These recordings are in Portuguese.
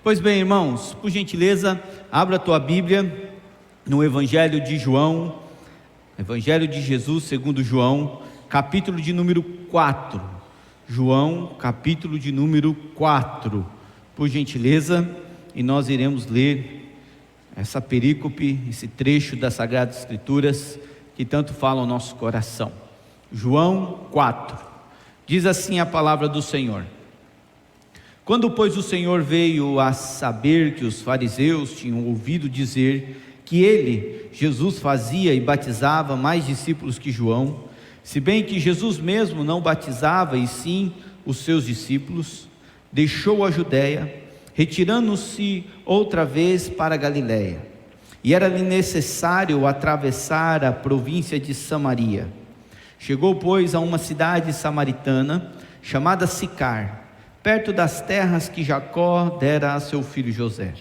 Pois bem, irmãos, por gentileza, abra a tua Bíblia no Evangelho de João, Evangelho de Jesus segundo João, capítulo de número 4. João, capítulo de número 4, por gentileza, e nós iremos ler essa perícope, esse trecho das Sagradas Escrituras que tanto fala ao nosso coração. João 4, diz assim a palavra do Senhor: Quando, pois, o Senhor veio a saber que os fariseus tinham ouvido dizer que ele, Jesus, fazia e batizava mais discípulos que João, se bem que Jesus mesmo não batizava, e sim os seus discípulos, deixou a Judéia, retirando-se outra vez para a Galiléia, e era-lhe necessário atravessar a província de Samaria. Chegou, pois, a uma cidade samaritana, chamada Sicar, perto das terras que Jacó dera a seu filho José.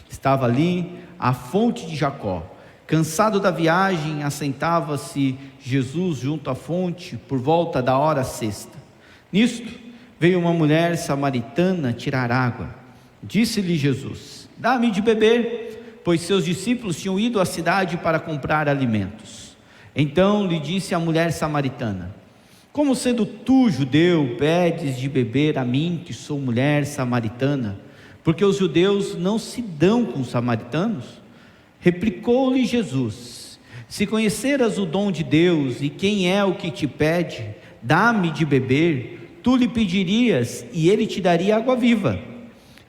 Estava ali a fonte de Jacó. Cansado da viagem, assentava-se Jesus junto à fonte, por volta da hora sexta. Nisto, veio uma mulher samaritana tirar água. Disse-lhe Jesus: Dá-me de beber, pois seus discípulos tinham ido à cidade para comprar alimentos. Então lhe disse a mulher samaritana: Como sendo tu, judeu, pedes de beber a mim, que sou mulher samaritana? Porque os judeus não se dão com os samaritanos? Replicou-lhe Jesus: Se conheceras o dom de Deus e quem é o que te pede, dá-me de beber, tu lhe pedirias e ele te daria água viva.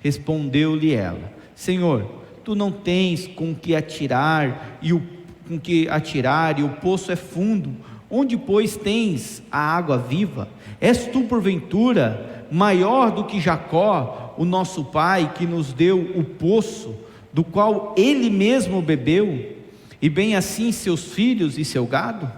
Respondeu-lhe ela: Senhor, tu não tens com que atirar e o poço é fundo. Onde, pois, tens a água viva? És tu, porventura, maior do que Jacó, o nosso pai, que nos deu o poço, do qual ele mesmo bebeu, e bem assim seus filhos e seu gado?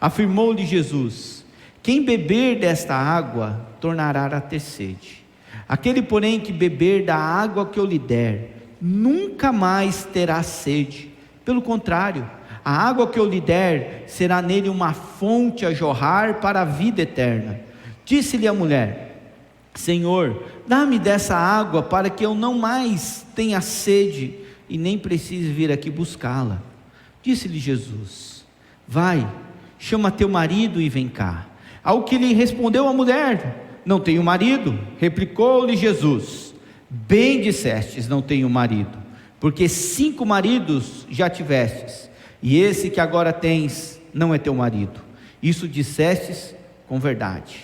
Afirmou-lhe Jesus: Quem beber desta água, tornará a ter sede. Aquele, porém, que beber da água que eu lhe der, nunca mais terá sede. Pelo contrário, a água que eu lhe der será nele uma fonte a jorrar para a vida eterna. Disse-lhe a mulher: Senhor, dá-me dessa água para que eu não mais tenha sede e nem precise vir aqui buscá-la. Disse-lhe Jesus: Vai, chama teu marido e vem cá. Ao que lhe respondeu a mulher: Não tenho marido. Replicou-lhe Jesus: Bem dissestes, não tenho marido, porque 5 maridos já tivestes, e esse que agora tens não é teu marido. Isso dissestes com verdade.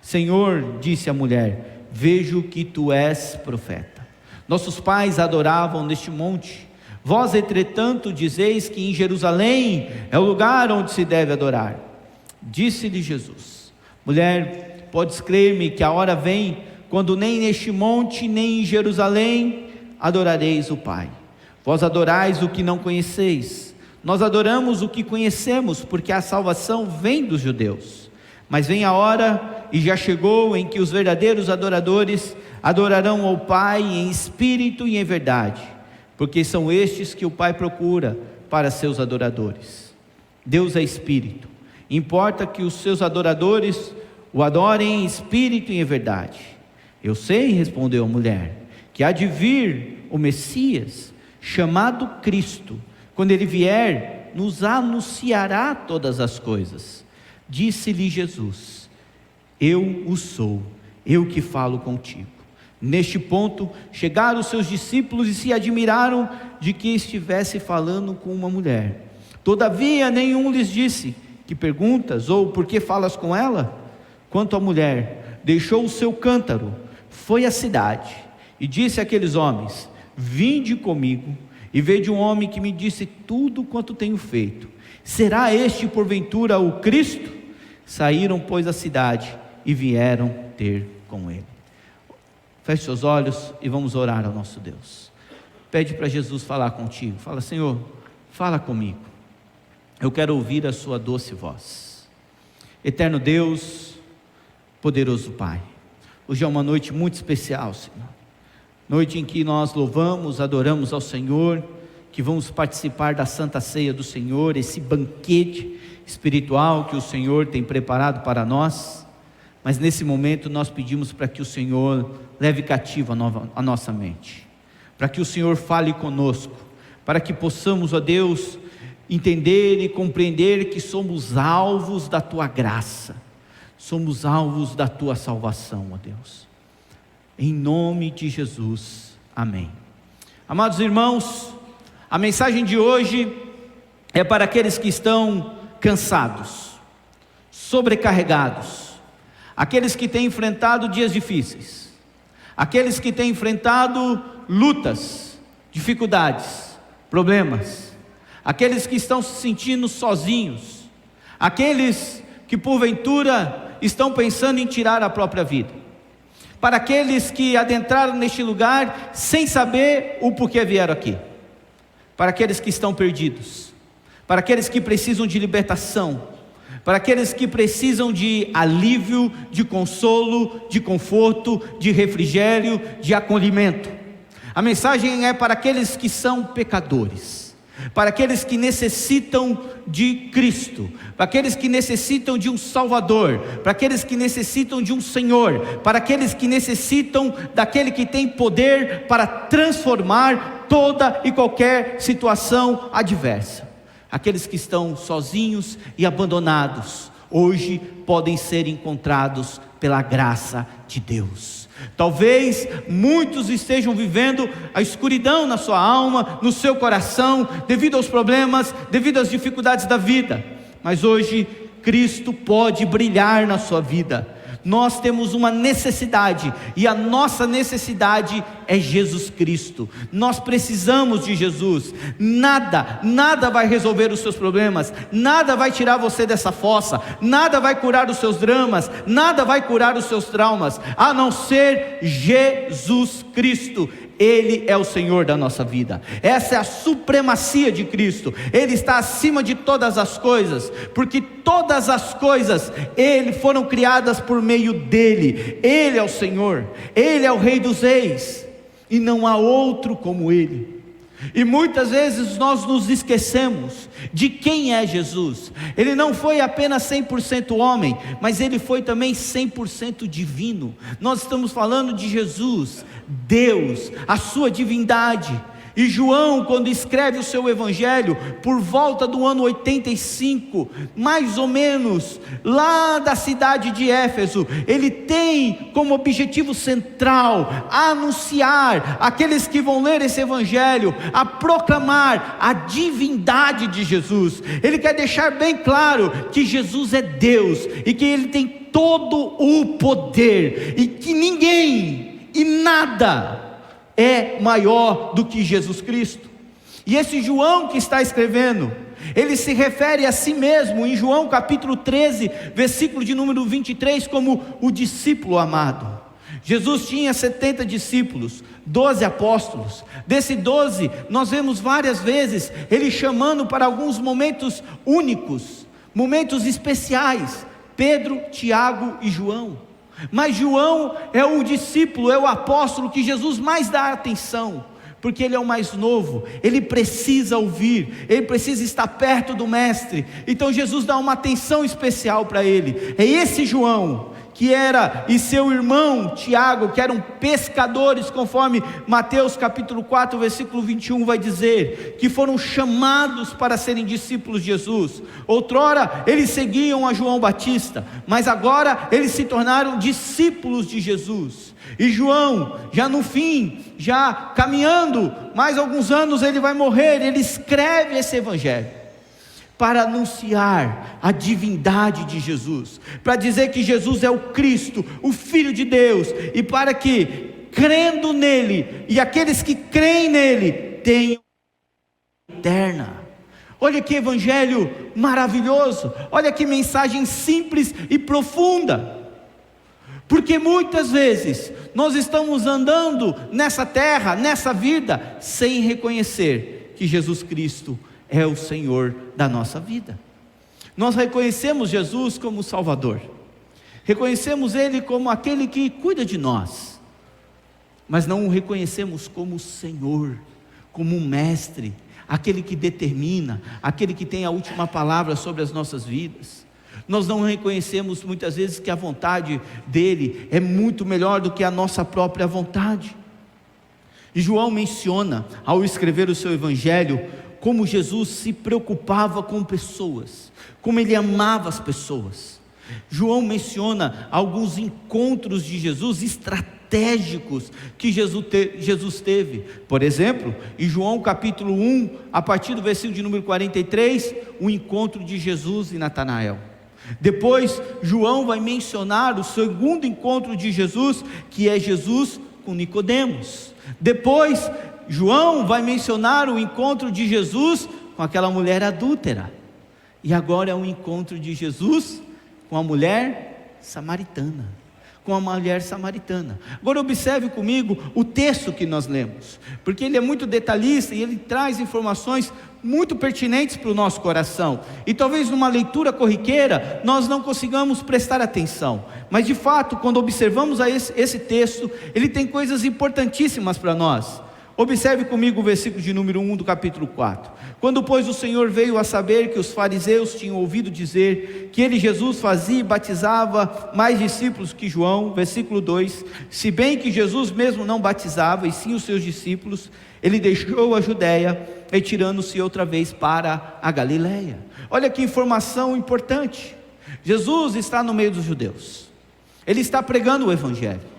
Senhor, disse a mulher, vejo que tu és profeta. Nossos pais adoravam neste monte, vós entretanto dizeis que em Jerusalém é o lugar onde se deve adorar. Disse-lhe Jesus: Mulher, podes crer-me que a hora vem, quando nem neste monte nem em Jerusalém adorareis o Pai. Vós adorais o que não conheceis, nós adoramos o que conhecemos, porque a salvação vem dos judeus. Mas vem a hora, e já chegou, em que os verdadeiros adoradores adorarão ao Pai em espírito e em verdade, porque são estes que o Pai procura para seus adoradores. Deus é espírito, importa que os seus adoradores o adorem em espírito e em verdade. Eu sei, respondeu a mulher, que há de vir o Messias, chamado Cristo. Quando ele vier, nos anunciará todas as coisas. Disse-lhe Jesus: Eu o sou, eu que falo contigo. Neste ponto, chegaram os seus discípulos e se admiraram de que estivesse falando com uma mulher. Todavia, nenhum lhes disse: Que perguntas? Ou por que falas com ela? Quanto à mulher, deixou o seu cântaro, foi à cidade e disse àqueles homens: Vinde comigo e vede um homem que me disse tudo quanto tenho feito. Será este porventura o Cristo? Saíram, pois, da cidade e vieram ter com ele. Feche seus olhos e vamos orar ao nosso Deus. Pede para Jesus falar contigo. Fala: Senhor, fala comigo. Eu quero ouvir a sua doce voz. Eterno Deus, poderoso Pai, hoje é uma noite muito especial, Senhor. Noite em que nós louvamos, adoramos ao Senhor, que vamos participar da Santa Ceia do Senhor, esse banquete espiritual que o Senhor tem preparado para nós. Mas nesse momento nós pedimos para que o Senhor leve cativo a nossa mente. para que o Senhor fale conosco, para que possamos, ó Deus, entender e compreender que somos alvos da Tua graça, somos alvos da Tua salvação, ó Deus, em nome de Jesus, amém. Amados irmãos, a mensagem de hoje é para aqueles que estão cansados, sobrecarregados, aqueles que têm enfrentado dias difíceis, aqueles que têm enfrentado lutas, dificuldades, problemas, aqueles que estão se sentindo sozinhos, aqueles que porventura estão pensando em tirar a própria vida, para aqueles que adentraram neste lugar sem saber o porquê vieram aqui, para aqueles que estão perdidos, para aqueles que precisam de libertação, para aqueles que precisam de alívio, de consolo, de conforto, de refrigério, de acolhimento. A mensagem é para aqueles que são pecadores, para aqueles que necessitam de Cristo, para aqueles que necessitam de um Salvador, para aqueles que necessitam de um Senhor, para aqueles que necessitam daquele que tem poder para transformar toda e qualquer situação adversa. Aqueles que estão sozinhos e abandonados, hoje podem ser encontrados pela graça de Deus. Talvez muitos estejam vivendo a escuridão na sua alma, no seu coração, devido aos problemas, devido às dificuldades da vida, mas hoje Cristo pode brilhar na sua vida. Nós temos uma necessidade, e a nossa necessidade é Jesus Cristo. Nós precisamos de Jesus. Nada vai resolver os seus problemas, nada vai tirar você dessa fossa, nada vai curar os seus dramas, nada vai curar os seus traumas, a não ser Jesus Cristo. Ele é o Senhor da nossa vida. Essa é a supremacia de Cristo. Ele está acima de todas as coisas, porque todas as coisas foram criadas por meio dele. Ele é o Senhor, Ele é o Rei dos Reis, e não há outro como Ele. E muitas vezes nós nos esquecemos de quem é Jesus. Ele não foi apenas 100% homem, mas Ele foi também 100% divino. Nós estamos falando de Jesus, Deus, a sua divindade. E João, quando escreve o seu evangelho, por volta do ano 85, mais ou menos, lá da cidade de Éfeso, ele tem como objetivo central anunciar aqueles que vão ler esse evangelho, a proclamar a divindade de Jesus. Ele quer deixar bem claro que Jesus é Deus, e que Ele tem todo o poder, e que ninguém e nada é maior do que Jesus Cristo. E esse João que está escrevendo, ele se refere a si mesmo em João capítulo 13, versículo de número 23, como o discípulo amado. Jesus tinha 70 discípulos, 12 apóstolos. Desse 12, nós vemos várias vezes ele chamando para alguns momentos únicos, momentos especiais, Pedro, Tiago e João. Mas João é o discípulo, é o apóstolo que Jesus mais dá atenção, porque ele é o mais novo, ele precisa ouvir, ele precisa estar perto do mestre. Então Jesus dá uma atenção especial para ele. É esse João que era, e seu irmão Tiago, que eram pescadores, conforme Mateus capítulo 4, versículo 21 vai dizer, que foram chamados para serem discípulos de Jesus. Outrora eles seguiam a João Batista, mas agora eles se tornaram discípulos de Jesus. E João, já no fim, já caminhando, mais alguns anos ele vai morrer, ele escreve esse evangelho para anunciar a divindade de Jesus, para dizer que Jesus é o Cristo, o Filho de Deus, e para que, crendo nele, e aqueles que creem nele, tenham vida eterna. Olha que evangelho maravilhoso, olha que mensagem simples e profunda. Porque muitas vezes nós estamos andando nessa terra, nessa vida, sem reconhecer que Jesus Cristo é o Senhor da nossa vida. Nós reconhecemos Jesus como Salvador, reconhecemos Ele como aquele que cuida de nós, mas não o reconhecemos como Senhor, como um mestre, aquele que determina, aquele que tem a última palavra sobre as nossas vidas. Nós não reconhecemos muitas vezes que a vontade dele é muito melhor do que a nossa própria vontade. E João menciona, ao escrever o seu evangelho, como Jesus se preocupava com pessoas, como ele amava as pessoas. João menciona alguns encontros de Jesus estratégicos que Jesus teve. Por exemplo, em João capítulo 1, a partir do versículo de número 43, o encontro de Jesus e Natanael. Depois, João vai mencionar o segundo encontro de Jesus, que é Jesus com Nicodemos. Depois, João vai mencionar o encontro de Jesus com aquela mulher adúltera. E agora é o encontro de Jesus com a mulher samaritana. Agora observe comigo o texto que nós lemos, porque ele é muito detalhista e ele traz informações muito pertinentes para o nosso coração, e talvez numa leitura corriqueira nós não consigamos prestar atenção, mas de fato, quando observamos esse texto, ele tem coisas importantíssimas para nós. Observe comigo o versículo de número 1 do capítulo 4. Quando, pois, o Senhor veio a saber que os fariseus tinham ouvido dizer que ele, Jesus, fazia e batizava mais discípulos que João, versículo 2, se bem que Jesus mesmo não batizava, e sim os seus discípulos, ele deixou a Judéia, retirando-se outra vez para a Galileia. Olha que informação importante. Jesus está no meio dos judeus, ele está pregando o evangelho.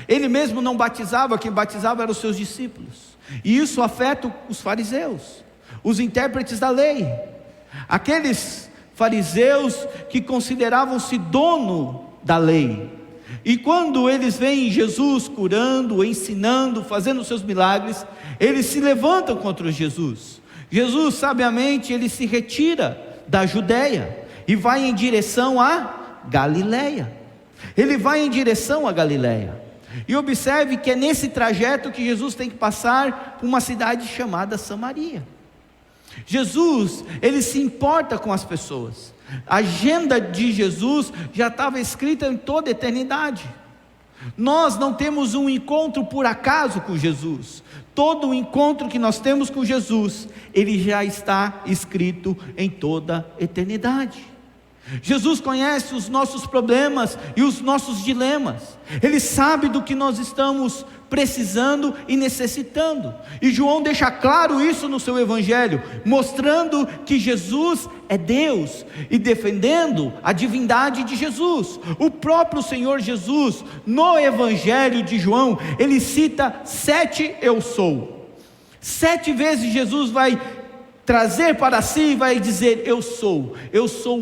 Ele mesmo não batizava, quem batizava eram os seus discípulos, e isso afeta os fariseus, os intérpretes da lei, aqueles fariseus que consideravam-se dono da lei. E quando eles veem Jesus curando, ensinando, fazendo os seus milagres, eles se levantam contra Jesus. Jesus, sabiamente, ele se retira da Judéia e vai em direção a Galileia. Ele vai em direção a Galileia. E observe que é nesse trajeto que Jesus tem que passar por uma cidade chamada Samaria. Jesus, ele se importa com as pessoas. A agenda de Jesus já estava escrita em toda a eternidade. Nós não temos um encontro por acaso com Jesus. Todo o encontro que nós temos com Jesus, ele já está escrito em toda a eternidade. Jesus conhece os nossos problemas e os nossos dilemas. Ele sabe do que nós estamos precisando e necessitando. E João deixa claro isso no seu evangelho, mostrando que Jesus é Deus e defendendo a divindade de Jesus. O próprio Senhor Jesus, no evangelho de João, ele cita 7 eu sou. 7 vezes Jesus vai trazer para si e vai dizer: eu sou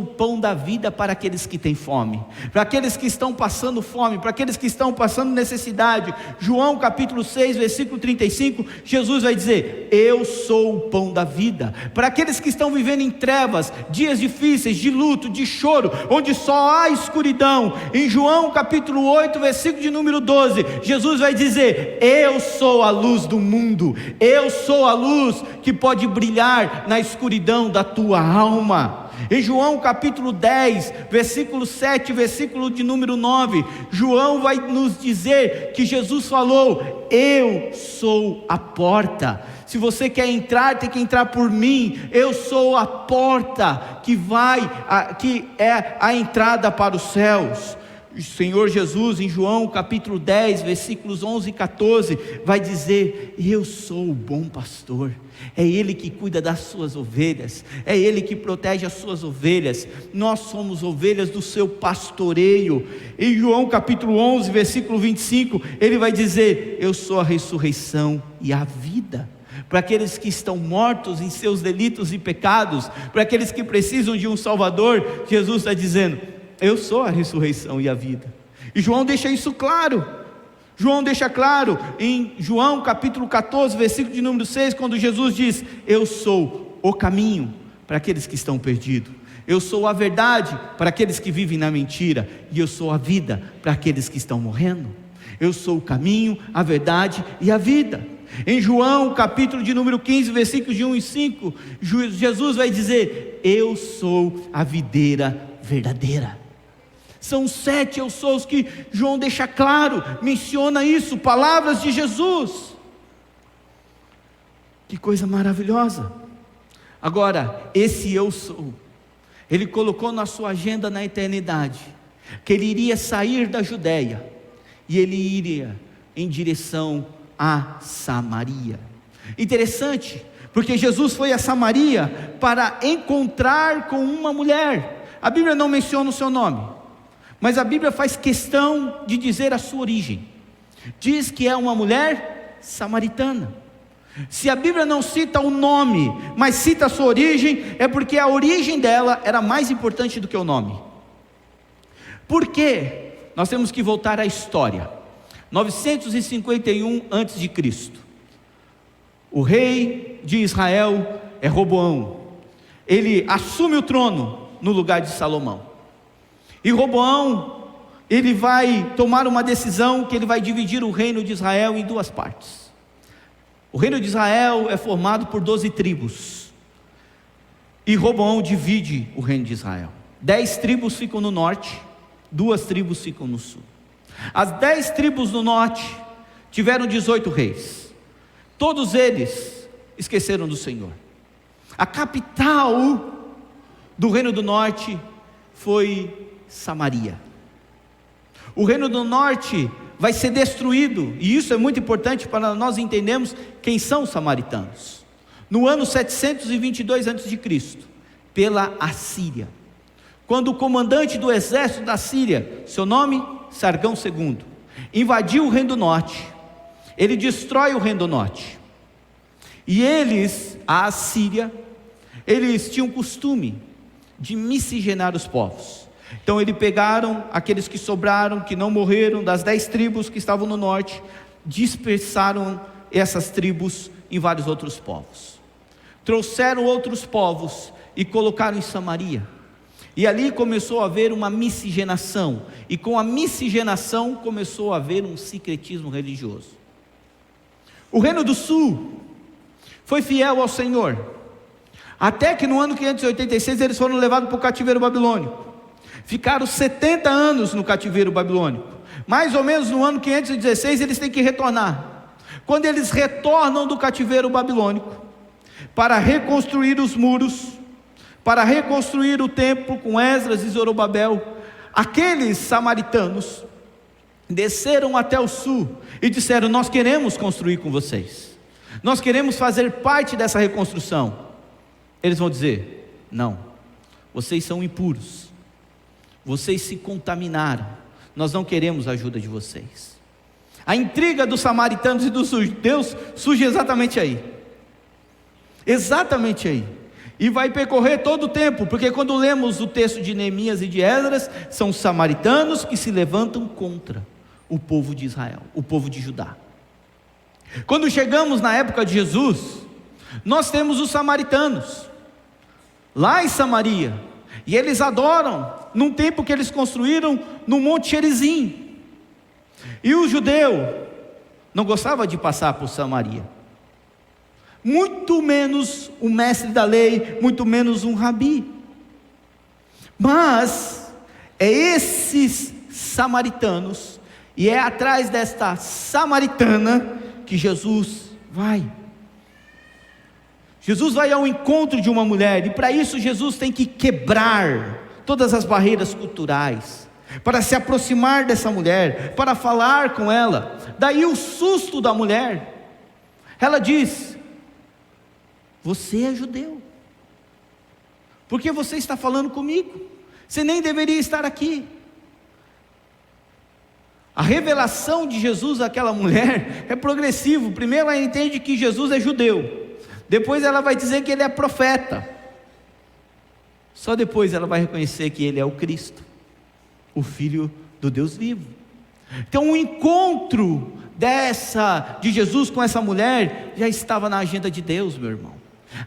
o pão da vida para aqueles que têm fome, para aqueles que estão passando fome, para aqueles que estão passando necessidade. João capítulo 6, versículo 35, Jesus vai dizer: eu sou o pão da vida, para aqueles que estão vivendo em trevas, dias difíceis, de luto, de choro, onde só há escuridão. Em João capítulo 8, versículo de número 12, Jesus vai dizer: eu sou a luz do mundo, eu sou a luz que pode brilhar na escuridão da tua alma. Em João capítulo 10, versículo 7, versículo de número 9, João vai nos dizer que Jesus falou: eu sou a porta. Se você quer entrar, tem que entrar por mim. Eu sou a porta que é a entrada para os céus. O Senhor Jesus, em João capítulo 10, versículos 11 e 14, vai dizer: eu sou o bom pastor. É Ele que cuida das suas ovelhas, é Ele que protege as suas ovelhas. Nós somos ovelhas do seu pastoreio. Em João capítulo 11, versículo 25, Ele vai dizer: eu sou a ressurreição e a vida. Para aqueles que estão mortos em seus delitos e pecados, para aqueles que precisam de um Salvador, Jesus está dizendo: eu sou a ressurreição e a vida. E João deixa isso claro. João deixa claro em João capítulo 14, versículo de número 6, quando Jesus diz: eu sou o caminho para aqueles que estão perdidos, eu sou a verdade para aqueles que vivem na mentira, e eu sou a vida para aqueles que estão morrendo. Eu sou o caminho, a verdade e a vida. Em João capítulo de número 15, versículos de 1 e 5, Jesus vai dizer: eu sou a videira verdadeira. São 7 eu sou os que João deixa claro, menciona isso, palavras de Jesus. Que coisa maravilhosa. Agora, esse eu sou, ele colocou na sua agenda na eternidade, que ele iria sair da Judéia, e ele iria em direção a Samaria. Interessante, porque Jesus foi a Samaria para encontrar com uma mulher. A Bíblia não menciona o seu nome, mas a Bíblia faz questão de dizer a sua origem. Diz que é uma mulher samaritana. Se a Bíblia não cita o nome, mas cita a sua origem, é porque a origem dela era mais importante do que o nome. Por quê? Nós temos que voltar à história. 951 a.C. O rei de Israel é Roboão. Ele assume o trono no lugar de Salomão. E Roboão, ele vai tomar uma decisão que ele vai dividir o reino de Israel em duas partes. O reino de Israel é formado por 12 tribos. E Roboão divide o reino de Israel. 10 tribos ficam no norte, 2 tribos ficam no sul. As 10 tribos do norte tiveram 18 reis. Todos eles esqueceram do Senhor. A capital do reino do norte foi Samaria. O reino do norte vai ser destruído, e isso é muito importante para nós entendermos quem são os samaritanos. No ano 722 a.C., pela Assíria, quando o comandante do exército da Síria, seu nome, Sargão II, invadiu o reino do norte, ele destrói o reino do norte, e eles, a Assíria, eles tinham costume de miscigenar os povos. Então eles pegaram aqueles que sobraram, que não morreram, das 10 tribos que estavam no norte, dispersaram essas tribos em vários outros povos, trouxeram outros povos e colocaram em Samaria, e ali começou a haver uma miscigenação, e com a miscigenação começou a haver um sincretismo religioso. O reino do sul foi fiel ao Senhor, até que no ano 586 eles foram levados para o cativeiro babilônico. Ficaram 70 anos no cativeiro babilônico. Mais ou menos no ano 516 eles têm que retornar. Quando eles retornam do cativeiro babilônico, para reconstruir os muros, para reconstruir o templo com Esdras e Zorobabel, aqueles samaritanos desceram até o sul e disseram: nós queremos construir com vocês, nós queremos fazer parte dessa reconstrução. Eles vão dizer: não, vocês são impuros, vocês se contaminaram, nós não queremos a ajuda de vocês. A intriga dos samaritanos e dos judeus surge exatamente aí, e vai percorrer todo o tempo, porque quando lemos o texto de Neemias e de Esdras, são os samaritanos que se levantam contra o povo de Israel, o povo de Judá. Quando chegamos na época de Jesus, nós temos os samaritanos lá em Samaria, e eles adoram num templo que eles construíram no Monte Gerizim. E o judeu não gostava de passar por Samaria, muito menos um mestre da lei, muito menos um rabi. Mas é esses samaritanos, e é atrás desta samaritana que Jesus vai. Jesus vai ao encontro de uma mulher, e para isso Jesus tem que quebrar todas as barreiras culturais, para se aproximar dessa mulher, para falar com ela. Daí o susto da mulher. Ela diz: você é judeu, por que você está falando comigo? Você nem deveria estar aqui. A revelação de Jesus àquela mulher é progressivo. Primeiro ela entende que Jesus é judeu, depois ela vai dizer que ele é profeta, só depois ela vai reconhecer que ele é o Cristo, o Filho do Deus vivo. Então o encontro de Jesus com essa mulher já estava na agenda de Deus, meu irmão.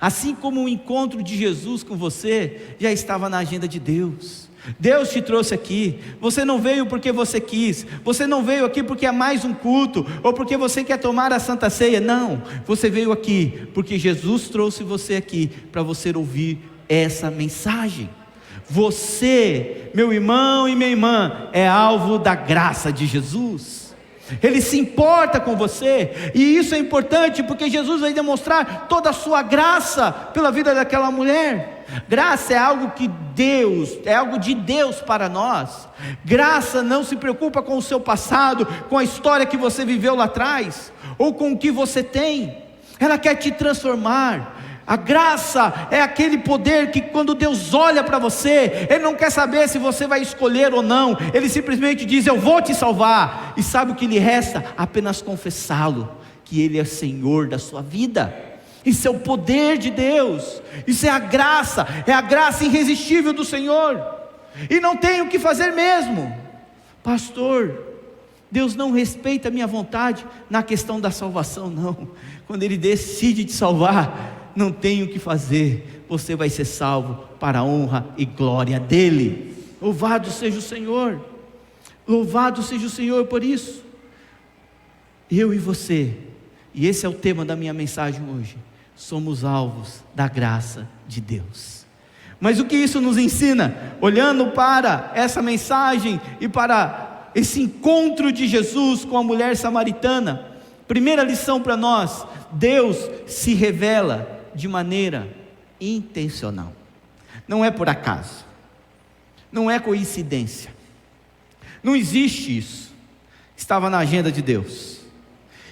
Assim como o encontro de Jesus com você já estava na agenda de Deus. Deus te trouxe aqui. Você não veio porque você quis, você não veio aqui porque é mais um culto, ou porque você quer tomar a Santa Ceia. Não, você veio aqui porque Jesus trouxe você aqui para você ouvir essa mensagem. Você, meu irmão e minha irmã, é alvo da graça de Jesus. Ele se importa com você, e isso é importante porque Jesus vai demonstrar toda a sua graça pela vida daquela mulher. Graça é algo que Deus, é algo de Deus para nós. Graça não se preocupa com o seu passado, com a história que você viveu lá atrás, ou com o que você tem. Ela quer te transformar. A graça é aquele poder que quando Deus olha para você, Ele não quer saber se você vai escolher ou não. Ele simplesmente diz: eu vou te salvar. E sabe o que lhe resta? Apenas confessá-lo, que Ele é Senhor da sua vida. Isso é o poder de Deus. Isso é a graça irresistível do Senhor. E não tem o que fazer mesmo. Pastor, Deus não respeita a minha vontade na questão da salvação, não. Quando Ele decide te salvar, não tem o que fazer, você vai ser salvo para a honra e glória dEle. Louvado seja o Senhor, louvado seja o Senhor por isso. Eu e você, e esse é o tema da minha mensagem hoje, somos alvos da graça de Deus. Mas o que isso nos ensina? Olhando para essa mensagem e para esse encontro de Jesus com a mulher samaritana, primeira lição para nós: Deus se revela de maneira intencional. Não é por acaso, não é coincidência, não existe isso. Estava na agenda de Deus.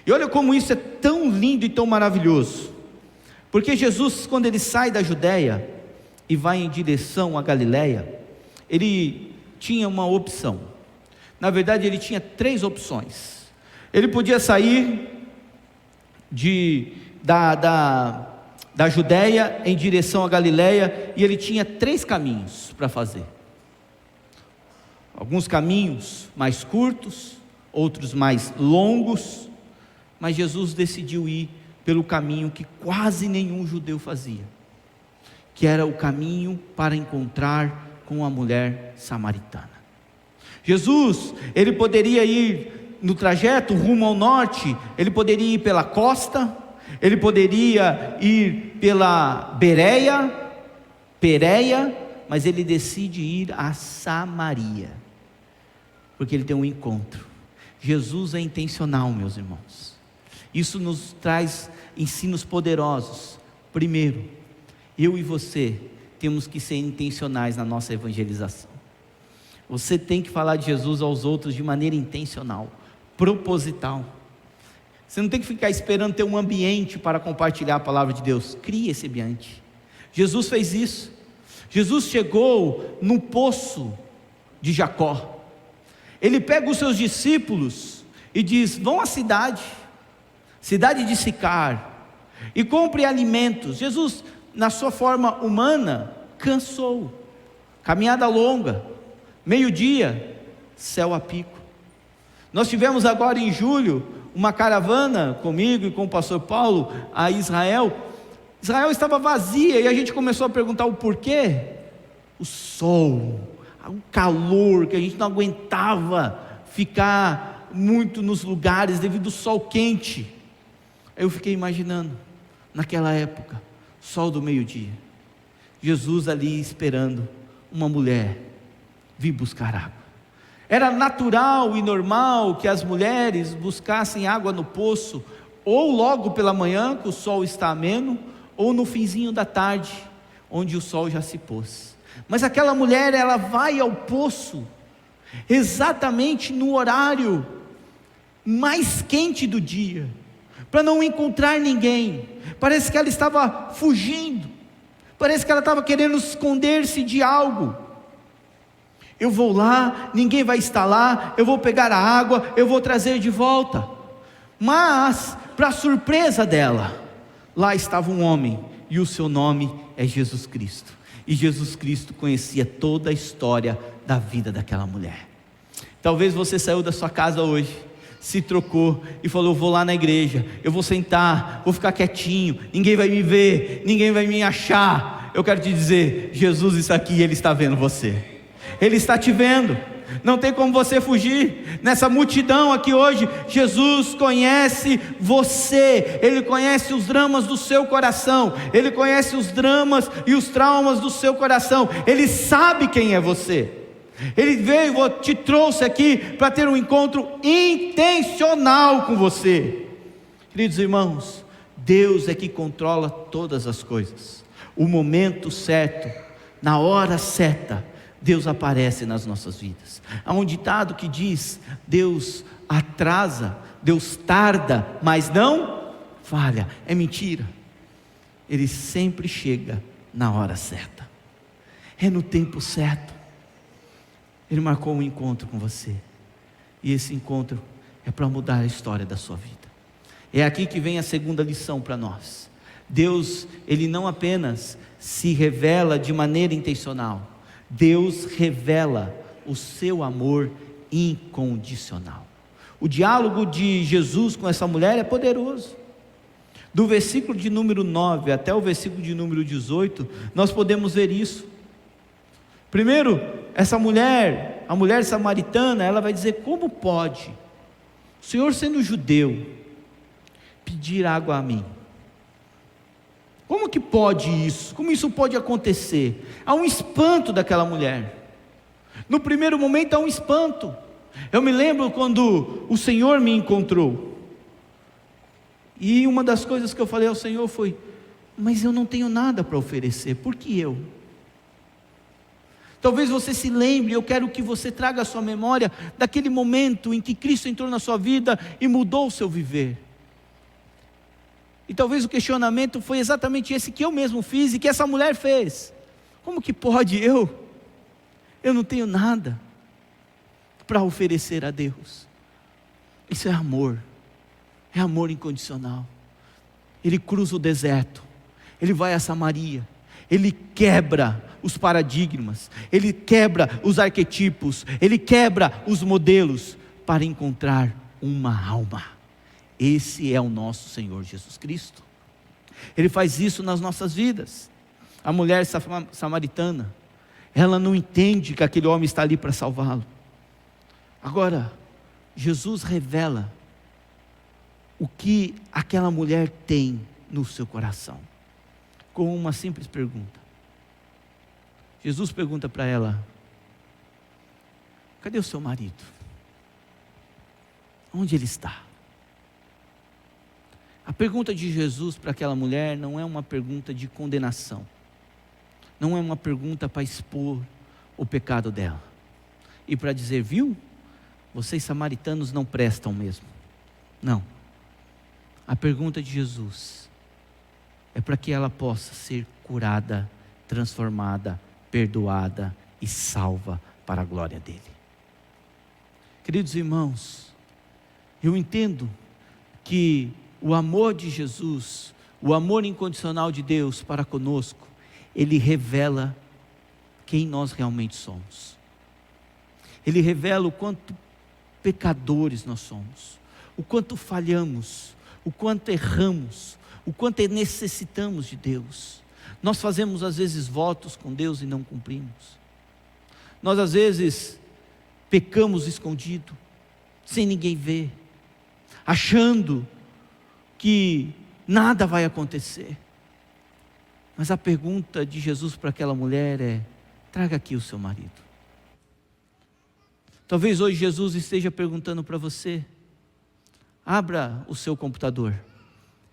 E olha como isso é tão lindo e tão maravilhoso, porque Jesus, quando Ele sai da Judéia e vai em direção à Galiléia, Ele tinha uma opção. Na verdade, Ele tinha 3 opções. Ele podia sair da Judéia em direção à Galiléia, e Ele tinha 3 caminhos para fazer. Alguns caminhos mais curtos, outros mais longos, mas Jesus decidiu ir pelo caminho que quase nenhum judeu fazia, que era o caminho para encontrar com a mulher samaritana. Jesus, Ele poderia ir no trajeto rumo ao norte, Ele poderia ir pela costa, Ele poderia ir pela Pérea, mas Ele decide ir a Samaria, porque Ele tem um encontro. Jesus é intencional, meus irmãos. Isso nos traz ensinos poderosos. Primeiro, eu e você temos que ser intencionais na nossa evangelização. Você tem que falar de Jesus aos outros de maneira intencional, proposital. Você não tem que ficar esperando ter um ambiente para compartilhar a palavra de Deus. Crie esse ambiente. Jesus fez isso. Jesus chegou no poço de Jacó. Ele pega os seus discípulos e diz: vão à cidade de Sicar, e compre alimentos. Jesus, na sua forma humana, cansou. Caminhada longa, meio-dia, céu a pico. Nós tivemos agora em julho uma caravana comigo e com o pastor Paulo a Israel. Israel estava vazia e a gente começou a perguntar o porquê. O sol, o calor, que a gente não aguentava ficar muito nos lugares devido ao sol quente. Eu fiquei imaginando, naquela época, sol do meio-dia, Jesus ali esperando uma mulher vir buscar água. Era natural e normal que as mulheres buscassem água no poço, ou logo pela manhã, que o sol está ameno, ou no finzinho da tarde, onde o sol já se pôs. Mas aquela mulher, ela vai ao poço, exatamente no horário mais quente do dia, para não encontrar ninguém. Parece que ela estava fugindo, parece que ela estava querendo esconder-se de algo. Eu vou lá, ninguém vai estar lá, eu vou pegar a água, eu vou trazer de volta. Mas, para surpresa dela, lá estava um homem, e o seu nome é Jesus Cristo. E Jesus Cristo conhecia toda a história da vida daquela mulher. Talvez você saiu da sua casa hoje, se trocou e falou: vou lá na igreja, eu vou sentar, vou ficar quietinho, ninguém vai me ver, ninguém vai me achar. Eu quero te dizer, Jesus está aqui, Ele está vendo você. Ele está te vendo, não tem como você fugir. Nessa multidão aqui hoje, Jesus conhece você, Ele conhece os dramas do seu coração, Ele conhece os dramas e os traumas do seu coração, Ele sabe quem é você. Ele veio, te trouxe aqui para ter um encontro intencional com você. Queridos irmãos, Deus é que controla todas as coisas. O momento certo, na hora certa, Deus aparece nas nossas vidas. Há um ditado que diz: Deus atrasa, Deus tarda, mas não falha. É mentira. Ele sempre chega na hora certa, é no tempo certo. Ele marcou um encontro com você, e esse encontro é para mudar a história da sua vida. É aqui que vem a segunda lição para nós. Deus, Ele não apenas se revela de maneira intencional, Deus revela o seu amor incondicional. O diálogo de Jesus com essa mulher é poderoso. Do versículo de número 9 até o versículo de número 18, nós podemos ver isso. Primeiro, essa mulher, a mulher samaritana, ela vai dizer: como pode o Senhor, sendo judeu, pedir água a mim? Como que pode isso? Como isso pode acontecer? Há um espanto daquela mulher. No primeiro momento há um espanto. Eu me lembro quando o Senhor me encontrou, e uma das coisas que eu falei ao Senhor foi: mas eu não tenho nada para oferecer, por que eu? Talvez você se lembre, eu quero que você traga à sua memória daquele momento em que Cristo entrou na sua vida e mudou o seu viver. E talvez o questionamento foi exatamente esse que eu mesmo fiz e que essa mulher fez: como que pode eu não tenho nada para oferecer a Deus? Isso é amor incondicional. Ele cruza o deserto, ele vai a Samaria, ele quebra os paradigmas, ele quebra os arquetipos, ele quebra os modelos para encontrar uma alma. Esse é o nosso Senhor Jesus Cristo. Ele faz isso nas nossas vidas. A mulher samaritana, ela não entende que aquele homem está ali para salvá-lo. Agora, Jesus revela o que aquela mulher tem no seu coração, com uma simples pergunta. Jesus pergunta para ela: cadê o seu marido? Onde ele está? A pergunta de Jesus para aquela mulher não é uma pergunta de condenação, não é uma pergunta para expor o pecado dela e para dizer: viu, vocês samaritanos não prestam mesmo. Não. A pergunta de Jesus é para que ela possa ser curada, transformada, perdoada e salva para a glória dele. Queridos irmãos, eu entendo que o amor de Jesus, o amor incondicional de Deus para conosco, ele revela quem nós realmente somos. Ele revela o quanto pecadores nós somos, o quanto falhamos, o quanto erramos, o quanto necessitamos de Deus. Nós fazemos às vezes votos com Deus e não cumprimos. Nós às vezes pecamos escondido, sem ninguém ver, achando que nada vai acontecer. Mas a pergunta de Jesus para aquela mulher é: traga aqui o seu marido. Talvez hoje Jesus esteja perguntando para você: abra o seu computador,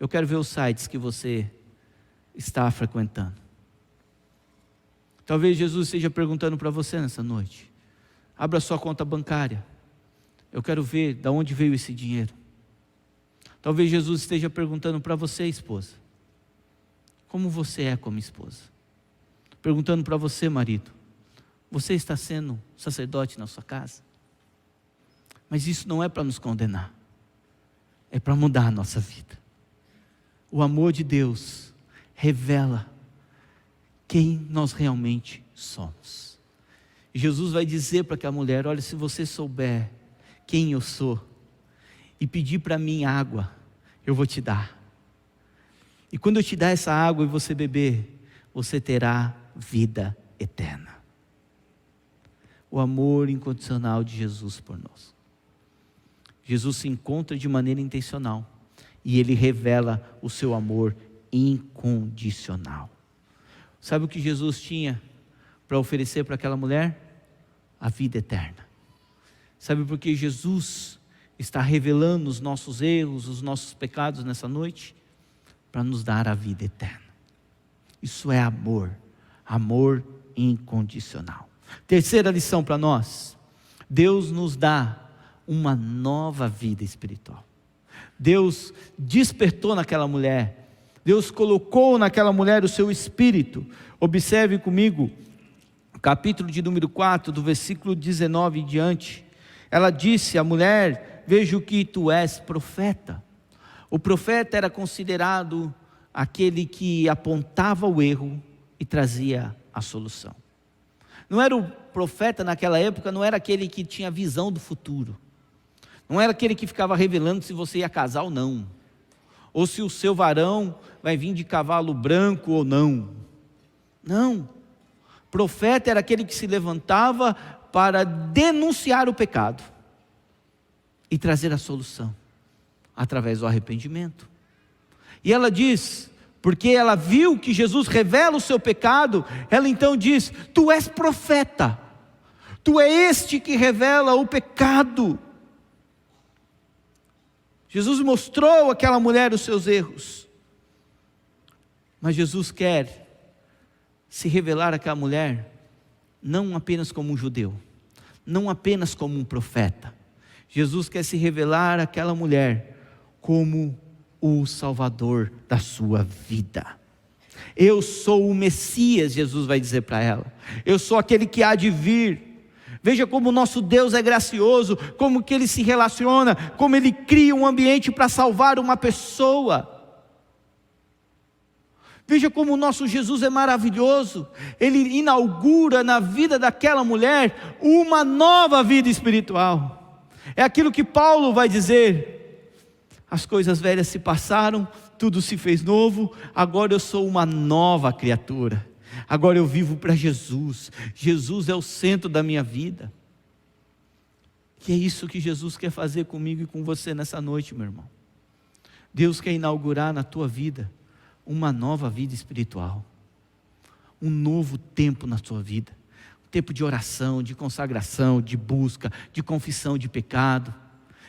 eu quero ver os sites que você está frequentando. Talvez Jesus esteja perguntando para você nessa noite: abra a sua conta bancária, eu quero ver de onde veio esse dinheiro. Talvez Jesus esteja perguntando para você, esposa, como você é como esposa. Perguntando para você, marido, você está sendo sacerdote na sua casa? Mas isso não é para nos condenar, é para mudar a nossa vida. O amor de Deus revela quem nós realmente somos. E Jesus vai dizer para aquela mulher: olha, se você souber quem eu sou e pedir para mim água, eu vou te dar. E quando eu te dar essa água e você beber, você terá vida eterna. O amor incondicional de Jesus por nós. Jesus se encontra de maneira intencional e ele revela o seu amor incondicional. Sabe o que Jesus tinha para oferecer para aquela mulher? A vida eterna. Sabe por que Jesus está revelando os nossos erros, os nossos pecados nessa noite? Para nos dar a vida eterna. Isso é amor, amor incondicional. Terceira lição para nós: Deus nos dá uma nova vida espiritual. Deus despertou naquela mulher, Deus colocou naquela mulher o seu espírito. Observe comigo, capítulo de número 4, do versículo 19 em diante. Ela disse à mulher: vejo que tu és profeta. O profeta era considerado aquele que apontava o erro e trazia a solução. Não era o profeta naquela época, não era aquele que tinha visão do futuro. Não era aquele que ficava revelando se você ia casar ou não, ou se o seu varão vai vir de cavalo branco ou não. Não. Profeta era aquele que se levantava para denunciar o pecado e trazer a solução através do arrependimento. E ela diz, porque ela viu que Jesus revela o seu pecado, ela então diz: tu és profeta, tu é este que revela o pecado. Jesus mostrou àquela mulher os seus erros, mas Jesus quer se revelar àquela mulher, não apenas como um judeu, não apenas como um profeta. Jesus quer se revelar àquela mulher como o Salvador da sua vida. Eu sou o Messias, Jesus vai dizer para ela. Eu sou aquele que há de vir. Veja como o nosso Deus é gracioso, como que Ele se relaciona, como Ele cria um ambiente para salvar uma pessoa. Veja como o nosso Jesus é maravilhoso. Ele inaugura na vida daquela mulher uma nova vida espiritual. É aquilo que Paulo vai dizer: as coisas velhas se passaram, tudo se fez novo, agora eu sou uma nova criatura. Agora eu vivo para Jesus. Jesus é o centro da minha vida. E é isso que Jesus quer fazer comigo e com você nessa noite, meu irmão. Deus quer inaugurar na tua vida uma nova vida espiritual, um novo tempo na tua vida, um tempo de oração, de consagração, de busca, de confissão de pecado,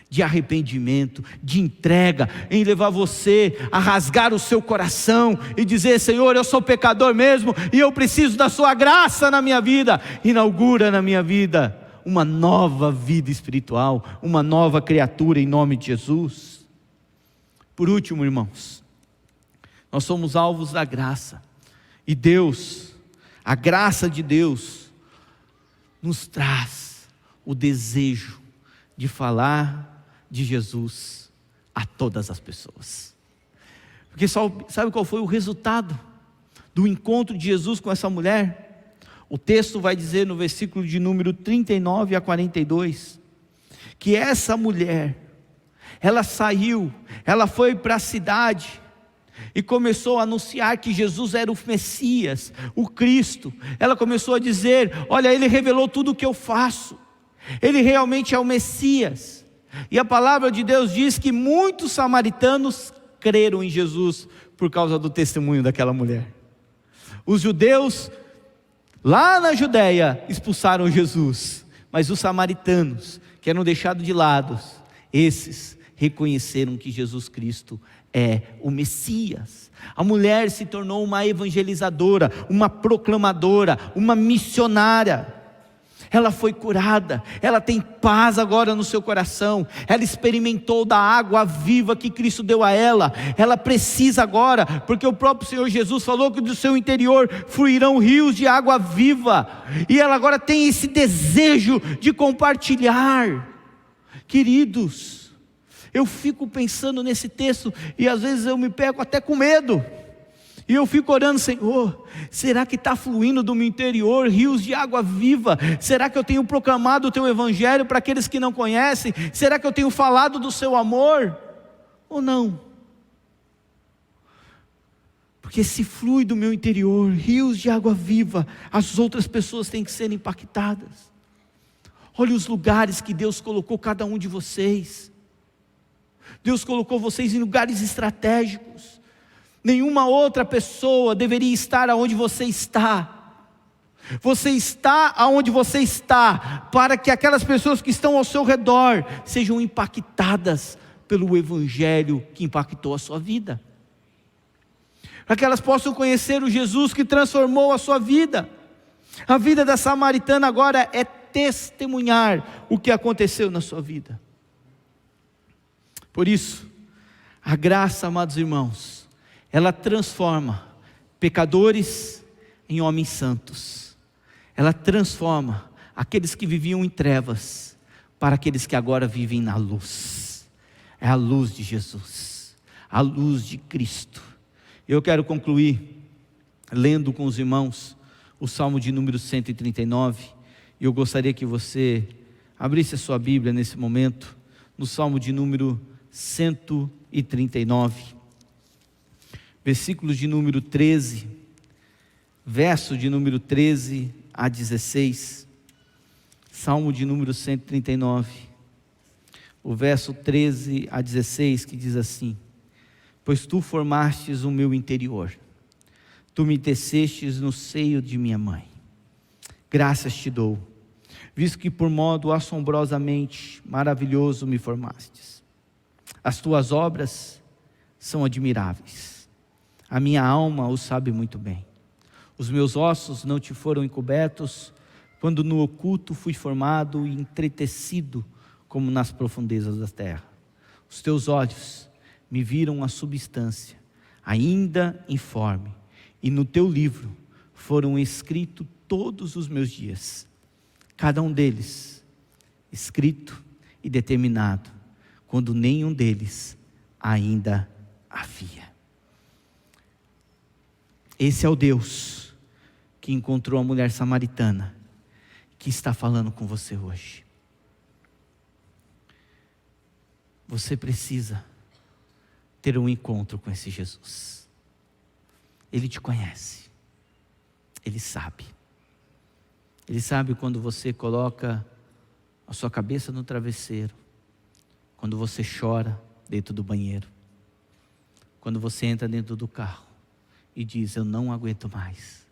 de arrependimento, de entrega, em levar você a rasgar o seu coração e dizer: Senhor, eu sou pecador mesmo e eu preciso da sua graça na minha vida. Inaugura na minha vida uma nova vida espiritual, uma nova criatura em nome de Jesus. Por último, irmãos, nós somos alvos da graça, e Deus, a graça de Deus, nos traz o desejo de falar de Jesus a todas as pessoas. Porque sabe qual foi o resultado do encontro de Jesus com essa mulher? O texto vai dizer no versículo de número 39 a 42, que essa mulher, ela saiu, ela foi para a cidade e começou a anunciar que Jesus era o Messias, o Cristo. Ela começou a dizer: olha, Ele revelou tudo o que eu faço, Ele realmente é o Messias. E a palavra de Deus diz que muitos samaritanos creram em Jesus por causa do testemunho daquela mulher. Os judeus lá na Judéia expulsaram Jesus, mas os samaritanos, que eram deixados de lado, esses reconheceram que Jesus Cristo é o Messias. A mulher se tornou uma evangelizadora, uma proclamadora, uma missionária. Ela foi curada, ela tem paz agora no seu coração, ela experimentou da água viva que Cristo deu a ela. Ela precisa agora, porque o próprio Senhor Jesus falou que do seu interior fluirão rios de água viva, e ela agora tem esse desejo de compartilhar. Queridos, eu fico pensando nesse texto, e às vezes eu me pego até com medo, e eu fico orando: Senhor, será que está fluindo do meu interior rios de água viva? Será que eu tenho proclamado o Teu Evangelho para aqueles que não conhecem? Será que eu tenho falado do Seu amor? Ou não? Porque se flui do meu interior rios de água viva, as outras pessoas têm que ser impactadas. Olha os lugares que Deus colocou cada um de vocês. Deus colocou vocês em lugares estratégicos. Nenhuma outra pessoa deveria estar aonde você está. Você está aonde você está para que aquelas pessoas que estão ao seu redor sejam impactadas pelo Evangelho que impactou a sua vida. para que elas possam conhecer o Jesus que transformou a sua vida. A vida da samaritana agora é testemunhar o que aconteceu na sua vida. Por isso, a graça, amados irmãos, ela transforma pecadores em homens santos. Ela transforma aqueles que viviam em trevas para aqueles que agora vivem na luz. É a luz de Jesus, a luz de Cristo. Eu quero concluir lendo com os irmãos o Salmo de número 139. E eu gostaria que você abrisse a sua Bíblia nesse momento, no Salmo de número 139, versículos de número 13, verso de número 13 a 16, Salmo de número 139, o verso 13 a 16, que diz assim: pois tu formastes o meu interior, tu me tecestes no seio de minha mãe, graças te dou, visto que por modo assombrosamente maravilhoso me formastes. As tuas obras são admiráveis, a minha alma o sabe muito bem. Os meus ossos não te foram encobertos, quando no oculto fui formado e entretecido como nas profundezas da terra. Os teus olhos me viram a substância, ainda informe, e no teu livro foram escritos todos os meus dias, cada um deles escrito e determinado, quando nenhum deles ainda havia. Esse é o Deus que encontrou a mulher samaritana, que está falando com você hoje. Você precisa ter um encontro com esse Jesus. Ele te conhece, Ele sabe. Ele sabe quando você coloca a sua cabeça no travesseiro, quando você chora dentro do banheiro, quando você entra dentro do carro e diz: eu não aguento mais.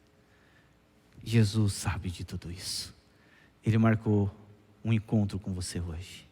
Jesus sabe de tudo isso. Ele marcou um encontro com você hoje.